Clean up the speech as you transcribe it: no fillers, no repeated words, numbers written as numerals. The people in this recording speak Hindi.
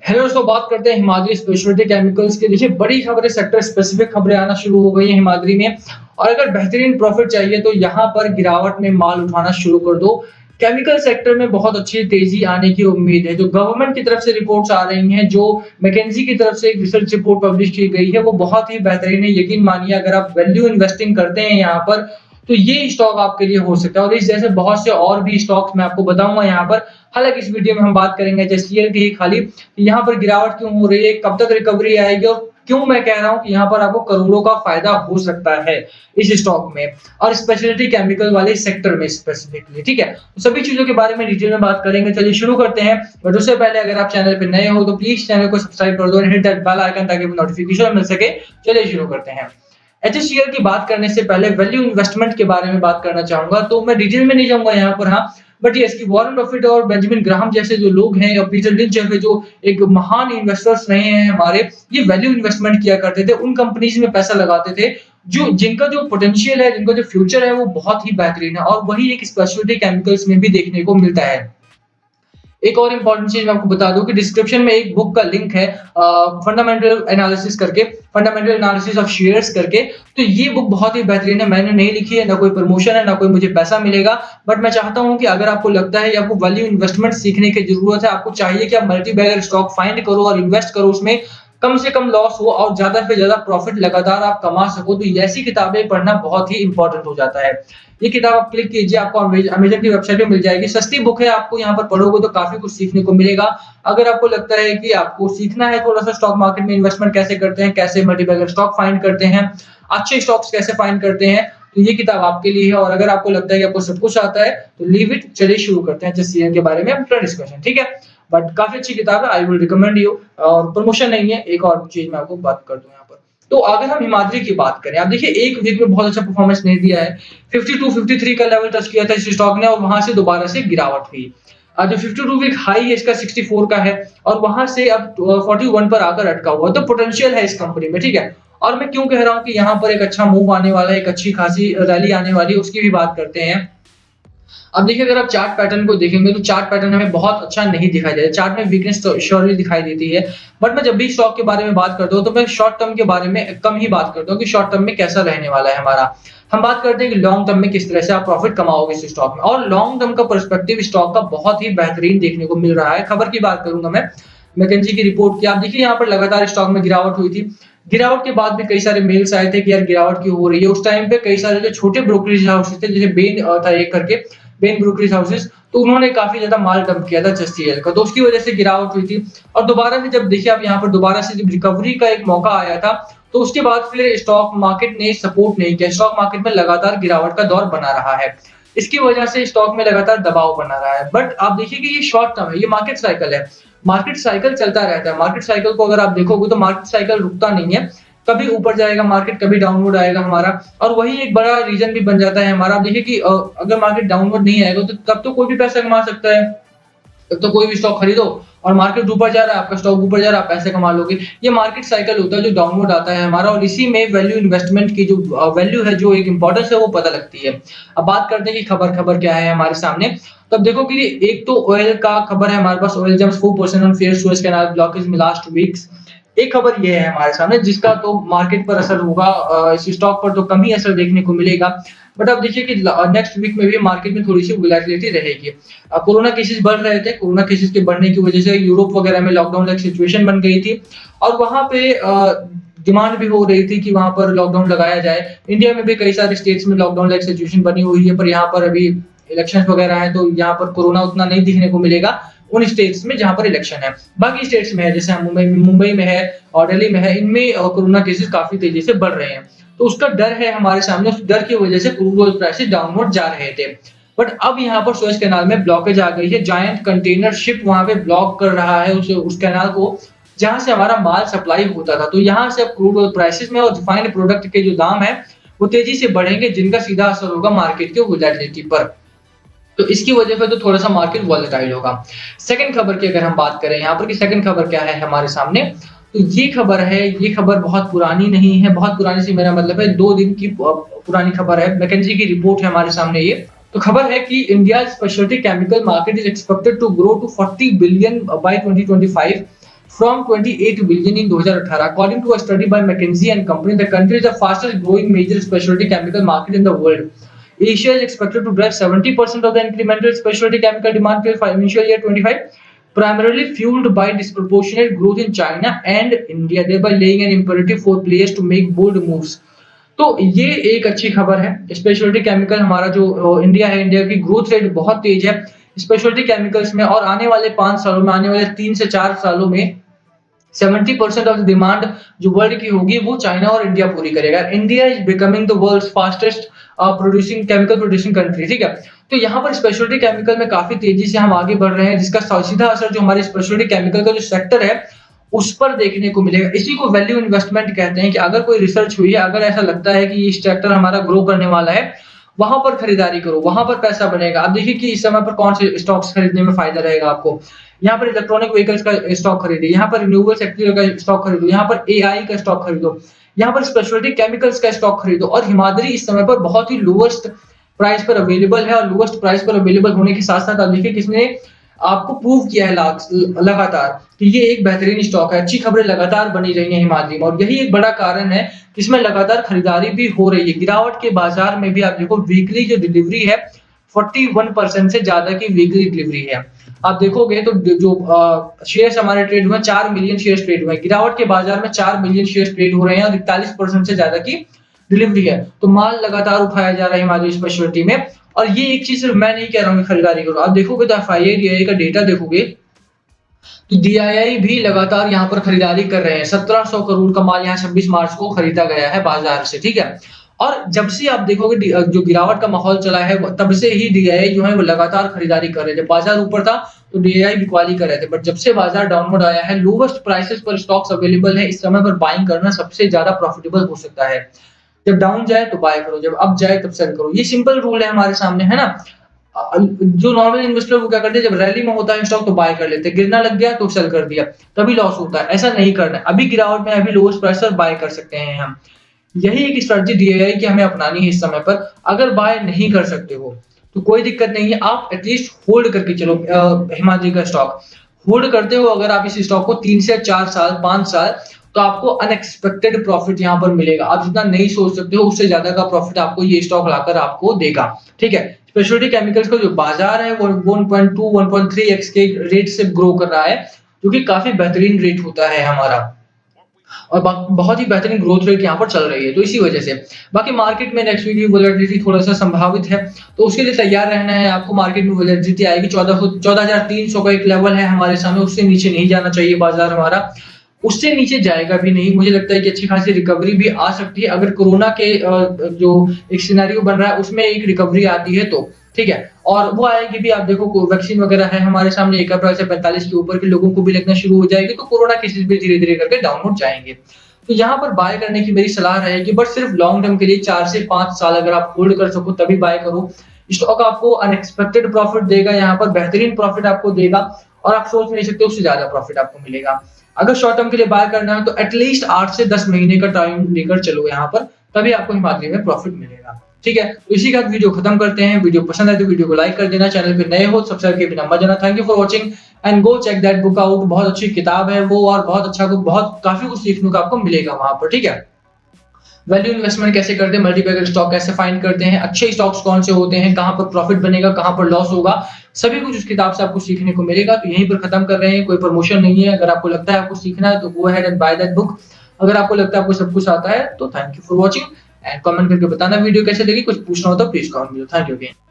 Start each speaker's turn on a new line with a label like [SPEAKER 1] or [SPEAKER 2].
[SPEAKER 1] हेलो दोस्तों, बात करते हैं हिमाद्री स्पेशलिटी केमिकल्स की। देखिए, बड़ी खबरें, सेक्टर स्पेसिफिक खबरें आना शुरू हो गई हैं हिमाद्री में। और अगर बेहतरीन प्रॉफिट चाहिए तो यहाँ पर गिरावट में माल उठाना शुरू कर दो। केमिकल सेक्टर में बहुत अच्छी तेजी आने की उम्मीद है। जो गवर्नमेंट की तरफ से रिपोर्ट्स आ रही हैं, जो मैकेंजी की तरफ से एक रिसर्च रिपोर्ट पब्लिश की गई है, वो बहुत ही बेहतरीन है। यकीन मानिए, अगर आप वैल्यू इन्वेस्टिंग करते हैं यहाँ पर, तो ये स्टॉक आपके लिए हो सकता है। और इस जैसे बहुत से और भी स्टॉक्स मैं आपको बताऊंगा यहाँ पर। हालांकि इस वीडियो में हम बात करेंगे एचसीएल की ही खाली। यहाँ पर गिरावट क्यों हो रही है, कब तक रिकवरी आएगी, और क्यों मैं कह रहा हूं कि यहाँ पर आपको करोड़ों का फायदा हो सकता है इस स्टॉक में, और स्पेशलिटी केमिकल वाले सेक्टर में स्पेसिफिकली। ठीक है, तो सभी चीजों के बारे में डिटेल में बात करेंगे। चलिए शुरू करते हैं। बट उससे पहले अगर आप चैनल पर नए हो तो प्लीज चैनल को सब्सक्राइब कर दो और हिट दैट बेल आइकन ताकि नोटिफिकेशन मिल सके। चलिए शुरू करते हैं। एचसीएल की बात करने से पहले वैल्यू इन्वेस्टमेंट के बारे में बात करना चाहूंगा। तो मैं डिटेल में नहीं जाऊंगा यहाँ पर, हाँ, बट ये इसकी वॉरेन बफेट और बेंजामिन ग्राहम जैसे जो लोग हैं, और पीटर लिंच जैसे जो एक महान इन्वेस्टर्स रहे हैं हमारे, ये वैल्यू इन्वेस्टमेंट किया करते थे। उन कंपनीज में पैसा लगाते थे जो जिनका जो पोटेंशियल है, जिनका जो फ्यूचर है, वो बहुत ही बेहतरीन है। और वही एक स्पेशलिटी केमिकल्स में भी देखने को मिलता है। एक और इंपॉर्टेंट चीज मैं आपको बता दूं कि डिस्क्रिप्शन में एक बुक का लिंक है, फंडामेंटल एनालिसिस करके, फंडामेंटल एनालिसिस ऑफ शेयर्स करके। तो ये बुक बहुत ही बेहतरीन है। मैंने नहीं लिखी है, ना कोई प्रमोशन है, ना कोई मुझे पैसा मिलेगा। बट मैं चाहता हूं कि अगर आपको लगता है या आपको वैल्यू इन्वेस्टमेंट सीखने की जरूरत है, आपको चाहिए कि आप मल्टी बैगर स्टॉक फाइंड करो और इन्वेस्ट करो, उसमें कम से कम लॉस हो और ज्यादा से ज्यादा प्रॉफिट लगातार आप कमा सको, तो ऐसी किताबें पढ़ना बहुत ही इंपॉर्टेंट हो जाता है। ये किताब आप क्लिक कीजिए, आपको अमेजन की वेबसाइट पे मिल जाएगी। सस्ती बुक है, आपको यहाँ पर पढ़ोगे तो काफी कुछ सीखने को मिलेगा। अगर आपको लगता है कि आपको सीखना है थोड़ा सा स्टॉक मार्केट में इन्वेस्टमेंट कैसे करते हैं, कैसे मल्टीबैगर स्टॉक फाइंड करते हैं, अच्छे स्टॉक्स कैसे फाइंड करते हैं, तो ये किताब आपके लिए है। और अगर आपको लगता है कि आपको सब कुछ आता है तो लीव इट। चलिए शुरू करते हैं एचसीएल के बारे में अपना डिस्कशन। ठीक है, बट काफी अच्छी किताब है, आई विल रिकमेंड यू। और प्रमोशन नहीं है। एक और चीज मैं आपको बात कर दूं यहाँ पर। तो अगर हम हिमाद्री की बात करें, आप देखिए एक वीक में बहुत अच्छा परफॉर्मेंस नहीं दिया है। 52 53 का लेवल टच किया था इस स्टॉक ने, और वहां से दोबारा से गिरावट हुई। जो 52 वीक हाई है इसका 64 का है, और वहां से अब 41 पर आकर अटका हुआ। तो पोटेंशियल है इस कंपनी में। ठीक है, और मैं क्यों कह रहा हूं कि यहाँ पर एक अच्छा मूव आने वाला है, एक अच्छी खासी रैली आने वाली है, उसकी भी बात करते हैं। अब देखिए, अगर आप चार्ट पैटर्न को देखेंगे तो चार्ट पैटर्न हमें बहुत अच्छा नहीं दिखाई देता। चार्ट में वीकनेस तो श्योरली दिखाई देती है। बट मैं जब भी स्टॉक के बारे में बात करता हूँ तो मैं शॉर्ट टर्म के बारे में कम ही बात करता हूँ कि शॉर्ट टर्म में कैसा रहने वाला है हमारा। हम बात करते हैं कि लॉन्ग टर्म में किस तरह से आप प्रॉफिट कमाओगे इस स्टॉक में। और लॉन्ग टर्म का पर्सपेक्टिव स्टॉक का बहुत ही बेहतरीन देखने को मिल रहा है। खबर की बात करूंगा मैं, मैकेंजी की रिपोर्ट की। आप देखिए यहाँ पर लगातार स्टॉक में गिरावट हुई थी। गिरावट के बाद भी कई सारे मेल्स आए थे कि यार गिरावट क्यों हो रही है। उस टाइम पे कई सारे जो छोटे ब्रोकरेज हाउसेस थे, जैसे बेन था एक करके, बेन ब्रोकरेज हाउसेस, तो उन्होंने काफी ज्यादा माल डंप किया था एचसीएल का, तो उसकी वजह से गिरावट हुई थी। और दोबारा से जब देखिए आप यहाँ पर दोबारा से जब रिकवरी का एक मौका आया था, तो उसके बाद फिर स्टॉक मार्केट ने सपोर्ट नहीं किया। स्टॉक मार्केट में लगातार गिरावट का दौर बना रहा है। इसकी वजह से स्टॉक में लगातार दबाव बना रहा है। बट आप देखिए कि ये शॉर्ट टर्म है, ये मार्केट साइकिल है। मार्केट साइकिल चलता रहता है। मार्केट साइकिल को अगर आप देखोगे तो मार्केट साइकिल रुकता नहीं है। कभी ऊपर जाएगा मार्केट, कभी डाउनवर्ड आएगा हमारा। और वही एक बड़ा रीजन भी बन जाता है हमारा। आप देखिए कि अगर मार्केट डाउनवर्ड नहीं आएगा तो तब तो कोई भी पैसा कमा सकता है। तब तो कोई भी स्टॉक खरीदो, और मार्केट ऊपर जा रहा है, आपका स्टॉक ऊपर जा रहा है, आप पैसे कमा लोगे। ये मार्केट साइकिल होता है जो डाउनवर्ड आता है हमारा, और इसी में वैल्यू इन्वेस्टमेंट की जो वैल्यू है, जो एक इंपॉर्टेंस है, वो पता लगती है। अब बात करते हैं कि खबर खबर क्या है हमारे सामने। तब देखो कि एक तो ऑयल का खबर है हमारे पास। Oil jumps 4% on fear Suez canal blockage में लास्ट वीक्स। एक खबर ये है हमारे सामने जिसका तो मार्केट पर असर होगा, इस स्टॉक पर तो कम ही असर देखने को मिलेगा। बट अब देखिए कि नेक्स्ट वीक में भी मार्केट में थोड़ी सी वोलेटिलिटी रहेगी। कोरोना केसेस बढ़ रहे थे। कोरोना केसेस के बढ़ने की वजह से यूरोप वगैरह में लॉकडाउन लाइक सिचुएशन बन गई थी, और वहां पे डिमांड भी हो रही थी कि वहां पर लॉकडाउन लगाया जाए। इंडिया में भी कई सारे स्टेट्स में लॉकडाउन लाइक सिचुएशन बनी हुई है, पर यहाँ पर अभी इलेक्शन वगैरह है, तो यहाँ पर कोरोना उतना नहीं दिखने को मिलेगा उन स्टेट्स में जहां पर इलेक्शन है। बाकी स्टेट्स में है, जैसे मुंबई में है और दिल्ली में है, इनमें कोरोना केसेस काफी तेजी से बढ़ रहे हैं। तो उसका डर है हमारे सामने। उस डर की वजह से क्रूड ऑयल प्राइसेस डाउनवर्ड जा रहे थे। बट अब यहाँ पर सुएज कैनाल में ब्लॉकेज आ गई है। जायंट कंटेनर शिप वहां पे ब्लॉक कर रहा है उस कैनाल को जहां से हमारा माल सप्लाई होता था। तो यहाँ से अब क्रूड ऑयल प्राइसेस में और रिफाइंड प्रोडक्ट के जो दाम है वो तेजी से बढ़ेंगे, जिनका सीधा असर होगा मार्केट के वोलेटिलिटी पर। तो इसकी वजह से तो थोड़ा सा मार्केट वॉलेटाइल होगा। सेकंड खबर की अगर हम बात करें यहाँ पर कि सेकंड खबर क्या है हमारे सामने, तो ये खबर है। ये खबर बहुत पुरानी नहीं है। बहुत पुरानी से मेरा मतलब है 2 दिन की पुरानी खबर है। मैकेंजी की रिपोर्ट है हमारे सामने। ये तो खबर है कि India speciality chemical market is expected to grow to 40 billion by 2025 from 28 billion in 2018. According to a study by McKinsey and Company, the country is the fastest growing major specialty chemical market in the world. Asia is expected to drive 70% of the incremental specialty chemical demand till financial year 25, primarily fueled by disproportionate growth in China and India, thereby laying an imperative for players to make bold moves. तो ये एक अच्छी खबर है। स्पेशलिटी केमिकल हमारा जो इंडिया है, इंडिया की ग्रोथ रेट बहुत तेज है स्पेशलिटी केमिकल्स में, और आने वाले 5 सालों में, आने वाले 3 से 4 सालों में 70% ऑफ द डिमांड जो वर्ल्ड की होगी वो चाइना और इंडिया पूरी करेगा। India is becoming the world's fastest producing chemical producing country, ठीक है। तो यहाँ पर स्पेशलिटी केमिकल में काफी तेजी से हम आगे बढ़ रहे हैं, जिसका सीधा असर जो हमारे स्पेशलिटी केमिकल का जो सेक्टर है उस पर देखने को मिलेगा। इसी को वैल्यू इन्वेस्टमेंट कहते हैं कि अगर कोई रिसर्च हुई है, अगर ऐसा लगता है कि ये सेक्टर हमारा ग्रो करने वाला है, वहां पर खरीदारी करो, वहां पर पैसा बनेगा। अब देखिए कि इस समय पर कौन से स्टॉक्स खरीदने में फायदा रहेगा आपको। यहाँ पर इलेक्ट्रॉनिक व्हीकल्स का स्टॉक खरीदे, यहाँ पर रिन्यूएबल सेक्टर का स्टॉक खरीदो, यहाँ पर एआई का स्टॉक खरीदो, यहाँ पर स्पेशलिटी केमिकल्स का स्टॉक खरीदो। और हिमाद्री इस समय पर बहुत ही लोवेस्ट प्राइस पर अवेलेबल है, और लोवेस्ट प्राइस पर अवेलेबल होने के साथ साथ आप देखिए किसने आपको प्रूव किया है लगातार कि ये एक बेहतरीन स्टॉक है। अच्छी खबरें लगातार बनी रही हैं हिमाद्री में, और यही एक बड़ा कारण है कि इसमें लगातार खरीदारी भी हो रही है। गिरावट के बाजार में भी आप देखो वीकली जो डिलीवरी है 41% से ज्यादा की वीकली डिलीवरी है। आप देखोगे तो जो शेयर्स हमारे ट्रेड हुए 4 मिलियन शेयर्स ट्रेड हुए, गिरावट के बाजार में 4 मिलियन शेयर्स ट्रेड हो रहे हैं और 41% से ज्यादा की डिलीवरी है। तो माल लगातार उठाया जा रहा है हिमाद्री स्पेशलिटी में। और ये एक चीज सिर्फ मैं नहीं कह रहा हूँ कि खरीदारी करो, आप देखोगे तो एफआईआई डीआईआई का डेटा देखोगे तो डीआईआई भी लगातार यहाँ पर खरीदारी कर रहे हैं। 1700 करोड़ का माल यहाँ 26 मार्च को खरीदा गया है बाजार से, ठीक है। और जब से आप देखोगे जो गिरावट का माहौल चला है तब से ही डीआईआई जो है वो लगातार खरीदारी कर रहे थे। बाजार ऊपर था तो डीआईआई बिकवाली कर रहे थे, बट जब से बाजार डाउनवर्ड आया है, लोवेस्ट प्राइसेस पर स्टॉक्स अवेलेबल है, इस समय पर बाइंग करना सबसे ज्यादा प्रॉफिटेबल हो सकता है। जब डाउन जाए तो बाय करो, जब अप जाए तब सेल करो। ये सिंपल रूल है हमारे सामने, है ना। जो नॉर्मल इन्वेस्टर वो क्या करते हैं, जब रैली में होता है स्टॉक तो बाय कर लेते हैं, गिरना लग गया तो सेल कर दिया, तभी लॉस होता है। ऐसा नहीं करना है, अभी गिरावट में अभी लोएस्ट प्राइस पर बाय कर सकते हैं हम। यही एक स्ट्रेटजी डीआईआई की हमें अपनानी है इस समय पर। अगर बाय नहीं कर सकते हो तो कोई दिक्कत नहीं है, आप एटलीस्ट होल्ड करके चलो। हिमाद्री का स्टॉक होल्ड करते हो अगर आप इस स्टॉक को 3 से 4 साल 5 साल, तो आपको अनएक्सपेक्टेड प्रॉफिट यहाँ पर मिलेगा। आप जितना नहीं सोच सकते हो उससे ज्यादा का प्रॉफिट आपको ये स्टॉक लाकर आपको देगा, ठीक है। स्पेशलिटी केमिकल्स का जो बाजार है वो 1.2 1.3x के रेट से ग्रो कर रहा है, जो कि काफी बेहतरीन रेट होता है हमारा, और बहुत ही बेहतरीन ग्रोथ रेट यहाँ पर चल रही है। तो इसी वजह से बाकी मार्केट में नेक्स्ट वीक वोलेटिलिटी थोड़ा सा संभावित है, तो उसके लिए तैयार रहना है आपको। मार्केट में वोलेटिलिटी आएगी 14,300 का एक लेवल है हमारे सामने, उससे नीचे नहीं जाना चाहिए बाजार हमारा, उससे नीचे जाएगा भी नहीं। मुझे लगता है कि अच्छी खासी रिकवरी भी आ सकती है अगर कोरोना के जो एक सिनेरियो बन रहा है उसमें एक रिकवरी आती है तो, ठीक है। और वो आएगी भी, आप देखो वैक्सीन वगैरह है हमारे सामने, 1 अप्रैल से 45 के ऊपर के लोगों को भी लगना शुरू हो जाएगी, तो कोरोना केसेस भी धीरे धीरे करके डाउनवर्ड जाएंगे। तो यहाँ पर बाय करने की मेरी सलाह रहेगी, बट सिर्फ लॉन्ग टर्म के लिए 4 से 5 साल अगर आप होल्ड कर सको तभी बाय करो। स्टॉक आपको अनएक्सपेक्टेड प्रॉफिट देगा, यहाँ पर बेहतरीन प्रॉफिट आपको देगा, और आप सोच नहीं सकते उससे ज्यादा प्रॉफिट आपको मिलेगा। अगर शॉर्ट टर्म के लिए बाय करना है तो एटलीस्ट 8 से 10 महीने का टाइम लेकर चलो यहाँ पर, तभी आपको हिमाद्री में प्रॉफिट मिलेगा, ठीक है। तो इसी के साथ वीडियो खत्म करते हैं। वीडियो पसंद आए तो वीडियो को लाइक कर देना, चैनल पे नए हो सब्सक्राइब किए बिना मत जाना। Thank you for watching and go check that book out. बहुत अच्छी किताब है वो, और बहुत अच्छा बहुत काफी कुछ सीखने को आपको मिलेगा वहां पर, ठीक है। वैल्यू इन्वेस्टमेंट कैसे करते हैं, मल्टीबैगर स्टॉक कैसे फाइंड करते हैं, अच्छे स्टॉक्स कौन से होते हैं, कहां पर प्रॉफिट बनेगा, कहां पर लॉस होगा, सभी कुछ उस किताब से आपको सीखने को मिलेगा। तो यहीं पर खत्म कर रहे हैं, कोई प्रमोशन नहीं है। अगर आपको लगता है आपको सीखना है तो go ahead and by that book. अगर आपको लगता है आपको सब कुछ आता है तो thank you for watching and comment करके बताना वीडियो कैसे लगी। कुछ पूछना हो तो please comment. Thank you again.